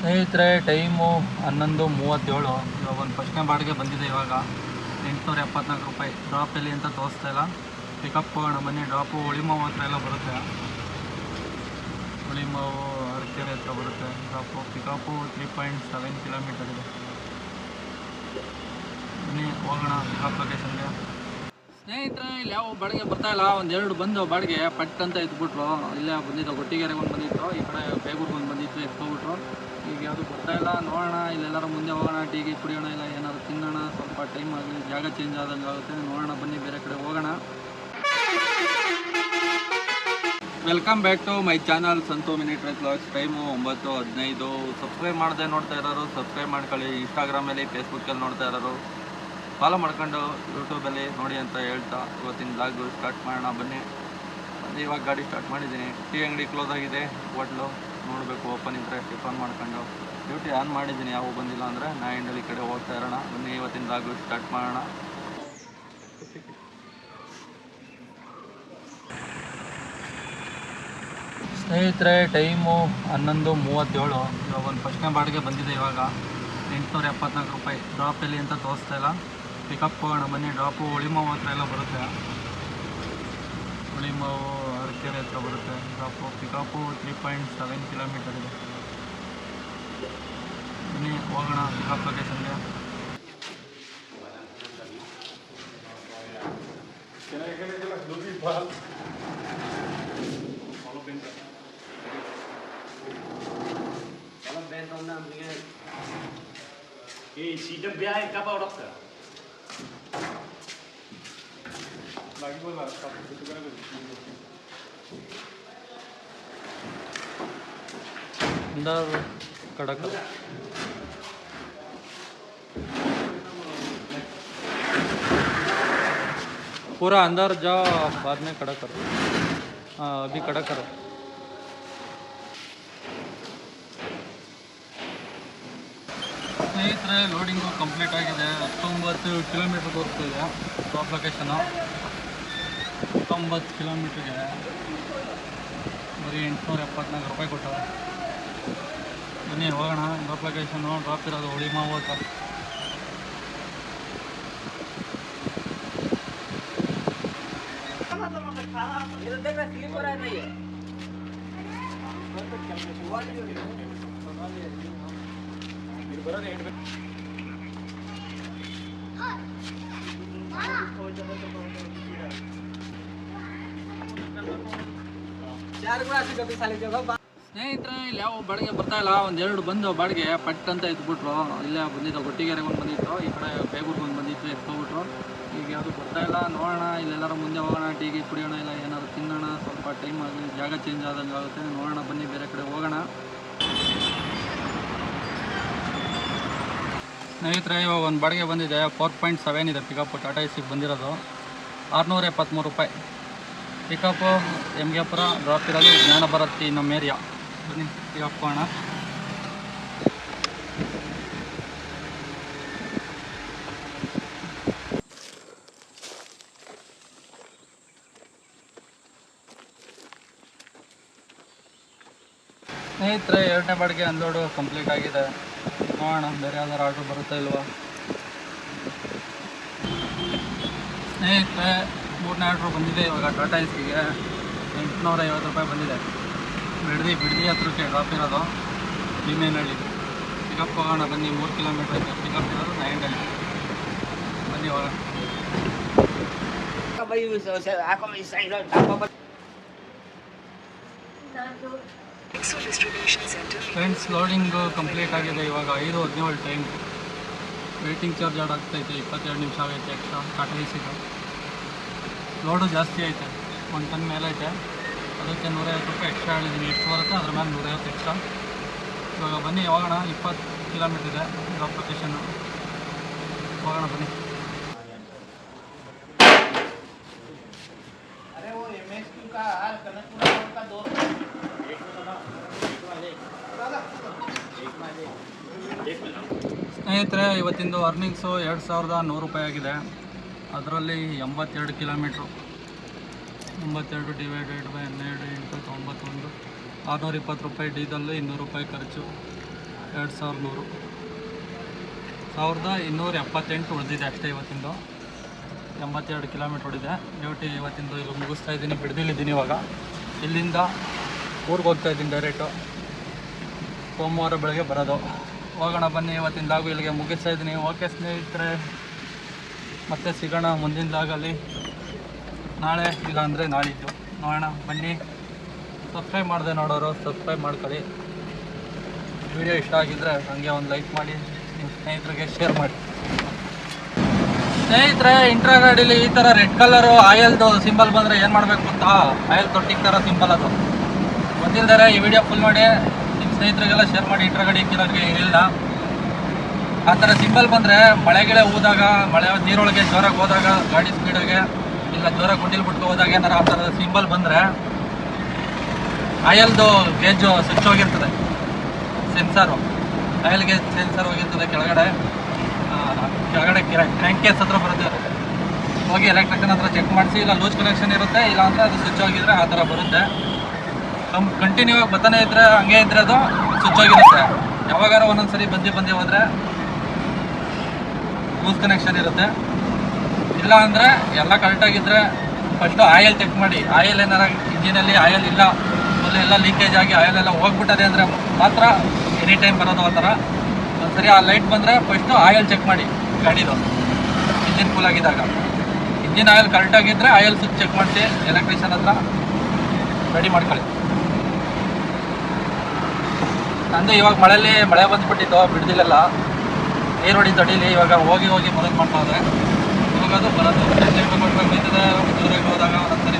ಸ್ನೇಹಿತರೆ, ಟೈಮು 11:37. ಇವಾಗ ಒಂದು ಫಸ್ಟ್ನೇ ಬಾಡಿಗೆ ಬಂದಿದೆ. ಇವಾಗ 874 ರೂಪಾಯಿ. ಡ್ರಾಪ್ ಎಲ್ಲಿ ಅಂತ ತೋರಿಸ್ತಾ ಇಲ್ಲ. ಪಿಕಪ್ ಹೋಗೋಣ ಬನ್ನಿ. ಡ್ರಾಪು ಹುಳಿಮಾವು ಹತ್ರ ಎಲ್ಲ ಬರುತ್ತೆ. ಹುಳಿಮಾವು ಅರಕೆರೆ ಹತ್ರ ಬರುತ್ತೆ ಡ್ರಾಪು. ಪಿಕಪ್ಪು 3.7 ಕಿಲೋಮೀಟರ್ ಇದೆ. ಬನ್ನಿ ಹೋಗೋಣ ಪಿಕಪ್ ಲೊಕೇಶನ್ಗೆ. ಸ್ನೇಹಿತರೆ, ಇಲ್ಲಿ ಯಾವ ಬಾಡಿಗೆ ಬರ್ತಾಯಿಲ್ಲ. ಒಂದೆರಡು ಬಂದು ಬಾಡಿಗೆ ಪಟ್ ಅಂತ ಎತ್ಬಿಟ್ರು. ಇಲ್ಲೇ ಬಂದಿದ್ದು ಗೊಟ್ಟಿಗೆರೆಗೆ ಒಂದು ಬಂದಿತ್ತು, ಈ ಕಡೆ ಬೇಗೂರ್ಗೆ ಒಂದು ಬಂದಿತ್ತು, ಎತ್ಕೊಬಿಟ್ರು. ಈಗ ಯಾವುದು ಬರ್ತಾಯಿಲ್ಲ. ನೋಡೋಣ, ಇಲ್ಲೆಲ್ಲರೂ ಮುಂದೆ ಹೋಗೋಣ, ಟೀಗೆ ಕುಡಿಯೋಣ, ಇಲ್ಲ ಏನಾದ್ರು ತಿನ್ನೋಣ. ಸ್ವಲ್ಪ ಟೈಮ್ ಆಗಲಿ, ಜಾಗ ಚೇಂಜ್ ಆದಂಗೆ ಆಗುತ್ತೆ. ನೋಡೋಣ ಬನ್ನಿ, ಬೇರೆ ಕಡೆ ಹೋಗೋಣ. Welcome back to my channel Santu mini truck vlogs. Time 9:15. Subscribe ಮಾಡದೆ ನೋಡ್ತಾ ಇರೋರು ಸಬ್ಸ್ಕ್ರೈಬ್ ಮಾಡ್ಕೊಳ್ಳಿ. ಇನ್ಸ್ಟಾಗ್ರಾಮಲ್ಲಿ, ಫೇಸ್ಬುಕ್ಕಲ್ಲಿ ನೋಡ್ತಾ ಇರೋರು ಫಾಲೋ ಮಾಡ್ಕೊಂಡು ಯೂಟ್ಯೂಬಲ್ಲಿ ನೋಡಿ ಅಂತ ಹೇಳ್ತಾ ಇವತ್ತಿನ ಬ್ಲಾಗು ಸ್ಟಾರ್ಟ್ ಮಾಡೋಣ ಬನ್ನಿ. ಇವಾಗ ಗಾಡಿ ಸ್ಟಾರ್ಟ್ ಮಾಡಿದ್ದೀನಿ. ಟೀ ಅಂಗಡಿ ಕ್ಲೋಸ್ ಆಗಿದೆ, ಹೋಟ್ಲು ನೋಡಬೇಕು, ಓಪನ್ ಇದ್ದರೆ ಟಿಫನ್ ಮಾಡ್ಕೊಂಡು ಡ್ಯೂಟಿ ಆನ್ ಮಾಡಿದ್ದೀನಿ. ಯಾವ ಬಂದಿಲ್ಲ ಅಂದರೆ ನಾಯಿಂಡಲ್ಲಿ ಕಡೆ ಹೋಗ್ತಾ ಇರೋಣ ಬನ್ನಿ. ಇವತ್ತಿನ ಬ್ಲಾಗು ಸ್ಟಾರ್ಟ್ ಮಾಡೋಣ. ಸ್ನೇಹಿತರೆ, ಟೈಮು 11:37. ಇವಾಗ ಒಂದು ಫಸ್ಟ್ನೇ ಬಾಡಿಗೆ ಬಂದಿದೆ. ಇವಾಗ 874 ರೂಪಾಯಿ. ಡ್ರಾಪ್ ಎಲ್ಲಿ ಅಂತ ತೋರಿಸ್ತಾ ಇಲ್ಲ. ಪಿಕಪ್ ಹೋಗೋಣ ಬನ್ನಿ. ಡ್ರಾಪು ಹುಳಿಮಾವು ಹತ್ರ ಎಲ್ಲ ಬರುತ್ತೆ. ಹುಳಿಮಾವು ಅರಕೆರೆ ಹತ್ರ ಬರುತ್ತೆ ಡ್ರಾಪು. ಪಿಕಪ್ಪು 3.7 ಕಿಲೋಮೀಟರ್ ಇದೆ. ಬನ್ನಿ ಹೋಗೋಣ pickup ಲೊಕೇಶನ್ಗೆ. Sidang biaya kapal dokter. Lagi bola, kapal itu kan ada. अंदर कड़क पूरा अंदर जाओ, बाद में कड़ा करो. हाँ, अभी कड़ा करो. ಸ್ನೇಹಿತರೆ, ಲೋಡಿಂಗು ಕಂಪ್ಲೀಟ್ ಆಗಿದೆ. 19 ಕಿಲೋಮೀಟ್ರ್ ತೋರಿಸ್ತಿದೆ. ಡ್ರಾಪ್ ಲೊಕೇಶನು 19 ಕಿಲೋಮೀಟ್ರಿಗೆ ಬರೀ 874 ರೂಪಾಯಿ ಕೊಟ್ಟವು. ಬನ್ನಿ ಹೋಗೋಣ. ಡ್ರಾಪ್ ಲೊಕೇಶನು ಡ್ರಾಪ್ ಇರೋದು ಹುಳಿಮಾವು ಹತ್ರ. ಸ್ನೇಹಿತರೆ, ಇಲ್ಲಿ ಯಾವ ಬಾಡಿಗೆ ಬರ್ತಾಯಿಲ್ಲ. ಒಂದೆರಡು ಬಂದು ಬಾಡಿಗೆ ಪಟ್ ಅಂತ ಎತ್ಬಿಟ್ರು. ಇಲ್ಲೇ ಬಂದಿದ್ದು ಗೊಟ್ಟಿಗೆರೆಗೆ ಒಂದು ಬಂದಿತ್ತು, ಈ ಕಡೆ ಬೇಗೂರ್ಗೆ ಒಂದು ಬಂದಿತ್ತು, ಎತ್ಕೊಬಿಟ್ರು. ಈಗ ಯಾವುದು ಬರ್ತಾಯಿಲ್ಲ. ನೋಡೋಣ, ಇಲ್ಲೆಲ್ಲರೂ ಮುಂದೆ ಹೋಗೋಣ, ಟೀಗೆ ಕುಡಿಯೋಣ, ಇಲ್ಲ ಏನಾದ್ರು ತಿನ್ನೋಣ. ಸ್ವಲ್ಪ ಟೈಮ್ ಆಗಲಿ, ಜಾಗ ಚೇಂಜ್ ಆದಂಗೆ ಆಗುತ್ತೆ. ನೋಡೋಣ ಬನ್ನಿ, ಬೇರೆ ಕಡೆ ಹೋಗೋಣ. ಸ್ನೇಹಿತರೆ, ಇವಾಗ ಒಂದು ಬಾಡಿಗೆ ಬಂದಿದೆ. 4.7 ಇದೆ ಪಿಕಪ್ಪು. ಟಾಟಾ ಎಸಿಗೆ ಬಂದಿರೋದು 673 ರೂಪಾಯಿ. ಪಿಕಪ್ಪು ಎಮ್ಗೆಪುರ. ಡ್ರಾಪ್ ಇರೋದು ಜ್ಞಾನ ಭಾರತಿ ನಮ್ಮ ಏರಿಯಾ. ಬನ್ನಿ ಪಿಕಪ್ ಹೋಗೋಣ. ಸ್ನೇಹಿತರೆ, ಎರಡನೇ ಬಾಡಿಗೆ ಅನ್ಲೋಡು ಕಂಪ್ಲೀಟ್ ಆಗಿದೆ. ನೋಡೋಣ ಬೇರೆ ಯಾವ್ದಾರು ಆರ್ಡ್ರ್ ಬರುತ್ತಾ ಇಲ್ವಾ. ಸ್ನೇಹಿತರೆ, ಮೂರನೇ ಆರ್ಡ್ರು ಬಂದಿದೆ. ಇವಾಗ ಟಾಟಾ ಎಸಿಗೆ 850 ರೂಪಾಯಿ ಬಂದಿದೆ. ಬಿಡದಿ ಹತ್ರಕ್ಕೆ ಡ್ರಾಪ್ ಇರೋದು ಭೀಮೇನಹಳ್ಳಿ. ಪಿಕಪ್ ಹೋಗೋಣ ಬನ್ನಿ. 3 ಕಿಲೋಮೀಟ್ರ್ ಐತೆ. ಪಿಕಪ್ ಇರೋದು ನಾಯಿಂಡಲ್ಲಿ. ಬನ್ನಿ ಹೋಗೋಣ. ಫ್ರೆಂಡ್ಸ್, ಲೋಡಿಂಗು ಕಂಪ್ಲೀಟ್ ಆಗಿದೆ. ಇವಾಗ 5:17 ಟೈಮ್. ವೇಟಿಂಗ್ ಚಾರ್ಜ್ ಆಡ್ ಆಗ್ತೈತೆ. 22 ನಿಮಿಷ ಆಗೈತೆ ಎಕ್ಸ್ಟ್ರಾ. ಟಾಟಾ ಎಸಿದು ಲೋಡು ಜಾಸ್ತಿ ಐತೆ. 1 ಟನ್ ಮೇಲೆ ಐತೆ. ಅದಕ್ಕೆ 150 ರೂಪಾಯಿ ಎಕ್ಸ್ಟ್ರಾ ಹೇಳಿದ್ದೀನಿ. ಎಷ್ಟು ಬರುತ್ತೆ ಅದ್ರ ಮೇಲೆ 150 ಎಕ್ಸ್ಟ್ರಾ. ಇವಾಗ ಬನ್ನಿ ಹೋಗೋಣ. 20 ಕಿಲೋಮೀಟ್ರ್ ಇದೆ ಡ್ರಾಪ್ ಲೊಕೇಶನ್ನು. ಹೋಗೋಣ ಬನ್ನಿ. ಸ್ನೇಹಿತರೆ, ಇವತ್ತಿಂದು ಅರ್ನಿಂಗ್ಸು 2100 ರೂಪಾಯಿ ಆಗಿದೆ. ಅದರಲ್ಲಿ 82 ಕಿಲೋಮೀಟ್ರು. 82 ಡಿವೈಡೆಡ್ ಬೈ 12 × 91 620 ರೂಪಾಯಿ ಡೀಸಲ್ಲು, 200 ರೂಪಾಯಿ ಖರ್ಚು. 2100 1278 ಉಳಿದಿದೆ ಅಷ್ಟೇ ಇವತ್ತಿಂದು. 82 ಕಿಲೋಮೀಟ್ರ್ ಹೊಡಿದೆ. ಡ್ಯೂಟಿ ಇವತ್ತಿಂದು ಇಲ್ಲಿ ಮುಗಿಸ್ತಾ ಇದ್ದೀನಿ, ಬಿಡದಿಲ್ಲಿದ್ದೀನಿ ಇವಾಗ. ಇಲ್ಲಿಂದ ಊರಿಗೆ ಹೋಗ್ತಾ ಇದ್ದೀನಿ ಡೈರೆಕ್ಟು. ಸೋಮವಾರ ಬೆಳಗ್ಗೆ ಬರೋದು. ಹೋಗೋಣ ಬನ್ನಿ, ಇವತ್ತಿನ ಲಾಗು ಇಲ್ಲಿಗೆ ಮುಗಿಸ್ತಾ ಇದ್ದೀನಿ. ಓಕೆ ಸ್ನೇಹಿತರೆ, ಮತ್ತೆ ಸಿಗೋಣ ಮುಂದಿನ ಲಾಗಲ್ಲಿ ನಾಳೆ, ಇಲ್ಲ ಅಂದರೆ ನಾಳಿದ್ದು ನೋಡೋಣ ಬನ್ನಿ. ಸಬ್ಸ್ಕ್ರೈಬ್ ಮಾಡಿದೆ ನೋಡೋರು ಸಬ್ಸ್ಕ್ರೈಬ್ ಮಾಡ್ಕೊಳ್ಳಿ. ವಿಡಿಯೋ ಇಷ್ಟ ಆಗಿದ್ದರೆ ಹಾಗೆ ಒಂದು ಲೈಕ್ ಮಾಡಿ, ನಿಮ್ಮ ಸ್ನೇಹಿತರಿಗೆ ಶೇರ್ ಮಾಡಿ. ಸ್ನೇಹಿತರೆ, ಇಂಟ್ರಾ ಗಾಡೀಲಿ ಈ ಥರ ರೆಡ್ ಕಲರು ಆಯಲ್ದು ಸಿಂಬಲ್ ಬಂದರೆ ಏನು ಮಾಡಬೇಕು ಅಂತ, ಆಯಲ್ ತೊಟ್ಟಿಗೆ ಥರ ಸಿಂಬಲ್ ಅದು ಗೊತ್ತಿಲ್ದರೆ ಈ ವಿಡಿಯೋ ಫುಲ್ ಮಾಡಿ ನಿಮ್ಮ ಸ್ನೇಹಿತರಿಗೆಲ್ಲ ಶೇರ್ ಮಾಡಿ. ಇಂಟ್ರಾ ಗಾಡಿ ಇಕ್ಕಿರೋರಿಗೆ ಇಲ್ಲ ಆ ಥರ ಸಿಂಬಲ್ ಬಂದರೆ ಮಳೆ ಗಿಳೆ ಹೋದಾಗ, ಮಳೆ ನೀರೊಳಗೆ ಜೋರಾಗಿ ಹೋದಾಗ, ಗಾಡಿ ಸ್ಪೀಡಾಗೆ ಇಲ್ಲ ಜೋರಾಗಿ ಗುಂಡಿಲ್ ಬಿಟ್ಟು ಹೋದಾಗ ಏನಾರು ಆ ಥರದ ಸಿಂಬಲ್ ಬಂದರೆ ಆಯಲ್ದು ಗೇಜು ಸ್ವಿಚ್ ಹೋಗಿರ್ತದೆ, ಸೆನ್ಸರು ಆಯಲ್ ಗೇಜ್ ಸೆನ್ಸರ್ ಹೋಗಿರ್ತದೆ ಕೆಳಗಡೆ ಟ್ಯಾಂಕ್ ಕೇಸ್ ಹತ್ರ ಬರುತ್ತೆ. ಹೋಗಿ ಎಲೆಕ್ಟ್ರಿಷನ್ ಹತ್ರ ಚೆಕ್ ಮಾಡಿಸಿ, ಇಲ್ಲ ಲೂಸ್ ಕನೆಕ್ಷನ್ ಇರುತ್ತೆ, ಇಲ್ಲ ಅಂದರೆ ಅದು ಸ್ವಿಚ್ ಹೋಗಿದ್ರೆ ಆ ಥರ ಬರುತ್ತೆ. ಕಂಟಿನ್ಯೂ ಆಗಿ ಬರ್ತಾನೆ ಇದ್ದರೆ ಹಂಗೆ ಇದ್ದರೆ ಅದು ಸ್ವಿಚ್ ಹೋಗಿರುತ್ತೆ. ಯಾವಾಗಾರ ಒಂದೊಂದು ಸರಿ ಬಂದು ಹೋದರೆ ಲೂಸ್ ಕನೆಕ್ಷನ್ ಇರುತ್ತೆ. ಇಲ್ಲ ಅಂದರೆ ಎಲ್ಲ ಕರೆಕ್ಟಾಗಿದ್ದರೆ ಫಸ್ಟು ಆಯಲ್ ಚೆಕ್ ಮಾಡಿ. ಆಯಲ್ ಏನಾರ ಇಂಜಿನಲ್ಲಿ ಆಯಲ್ ಇಲ್ಲ, ಎಲ್ಲ ಲೀಕೇಜ್ ಆಗಿ ಆಯಲ್ ಎಲ್ಲ ಹೋಗ್ಬಿಟ್ಟದೆ ಅಂದರೆ ಮಾತ್ರ ಎನಿ ಟೈಮ್ ಬರೋದು ಆ ಥರ. ಒಂದ್ಸರಿ ಆ ಲೈಟ್ ಬಂದರೆ ಫಸ್ಟು ಆಯಲ್ ಚೆಕ್ ಮಾಡಿ ಗಾಡಿದು, ಇಂಜಿನ್ ಕೂಲ್ ಆಗಿದ್ದಾಗ. ಇಂಜಿನ್ ಆಯಲ್ ಕರೆಕ್ಟಾಗಿದ್ದರೆ ಆಯಲ್ ಸ್ವಿಚ್ ಚೆಕ್ ಮಾಡಿಸಿ ಎಲೆಕ್ಟ್ರಿಷಿಯನ್ ಹತ್ರ ರೆಡಿ ಮಾಡ್ಕೊಳ್ಳಿ. ಅಂದರೆ ಇವಾಗ ಮಳೆ ಬಂದುಬಿಟ್ಟಿತ್ತು, ಬಿಡ್ದಿಲ್ಲೆಲ್ಲ ನೀರು ಹೊಡಿತು ಅಡಿಲಿ. ಇವಾಗ ಹೋಗಿ ಮರದು ಮಾಡ್ತಾ ಹೋದರೆ ಇವಾಗ ಅದು ಬರೋದು. ಕೊಟ್ಟರೆ ಬೈತದೆ, ದೂರಕ್ಕೆ ಹೋದಾಗ ಒಂದೊಂದ್ಸರಿ